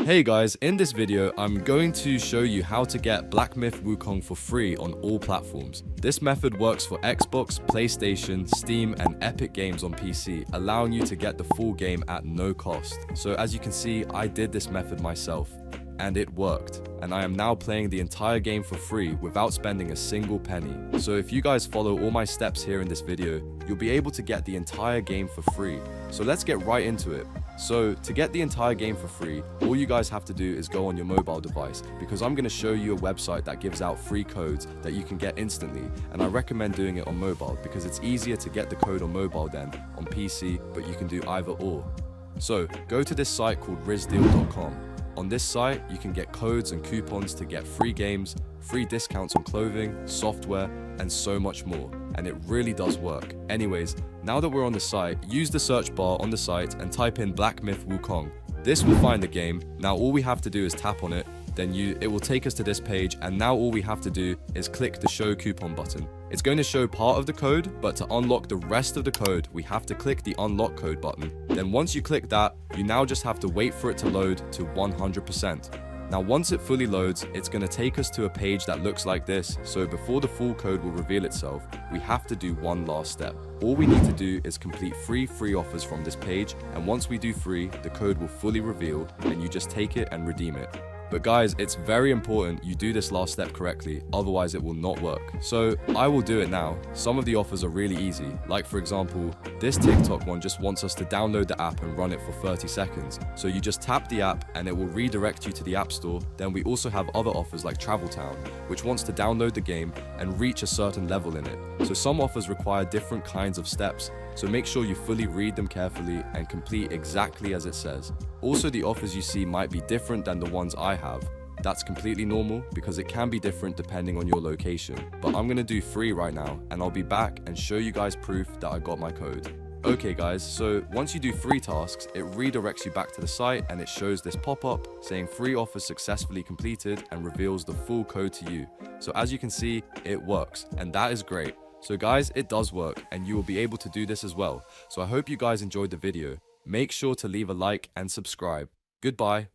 Hey guys, in this video, I'm going to show you how to get Black Myth Wukong for free on all platforms. This method works for Xbox, PlayStation, Steam, and Epic Games on PC, allowing you to get the full game at no cost. So as you can see, I did this method myself, and it worked. And I am now playing the entire game for free without spending a single penny. So if you guys follow all my steps here in this video, you'll be able to get the entire game for free. So let's get right into it. So to get the entire game for free, all you guys have to do is go on your mobile device, because I'm going to show you a website that gives out free codes that you can get instantly, and I recommend doing it on mobile because it's easier to get the code on mobile than on PC, but you can do either or. So go to this site called rizdeal.com. On this site, you can get codes and coupons to get free games, free discounts on clothing, software, and so much more. And it really does work. Anyways, now that we're on the site, use the search bar on the site and type in Black Myth Wukong. This will find the game. Now all we have to do is tap on it, then it will take us to this page, and now all we have to do is click the show coupon button. It's going to show part of the code, but to unlock the rest of the code, we have to click the unlock code button. Then once you click that, you now just have to wait for it to load to 100%. Now once it fully loads, it's going to take us to a page that looks like this. So before the full code will reveal itself, we have to do one last step. All we need to do is complete free offers from this page, and once we do free, the code will fully reveal and you just take it and redeem it. But guys, it's very important you do this last step correctly, otherwise it will not work. So I will do it now. Some of the offers are really easy. Like for example, this TikTok one just wants us to download the app and run it for 30 seconds. So you just tap the app and it will redirect you to the App Store. Then we also have other offers like Travel Town, which wants to download the game and reach a certain level in it. So some offers require different kinds of steps. So make sure you fully read them carefully and complete exactly as it says. Also, the offers you see might be different than the ones I have. That's completely normal because it can be different depending on your location. But I'm gonna do free right now, and I'll be back and show you guys proof that I got my code. Okay guys, so once you do free tasks, it redirects you back to the site and it shows this pop-up saying free offer successfully completed and reveals the full code to you. So as you can see, it works, and that is great. So guys, it does work, and you will be able to do this as well. So I hope you guys enjoyed the video. Make sure to leave a like and subscribe. Goodbye.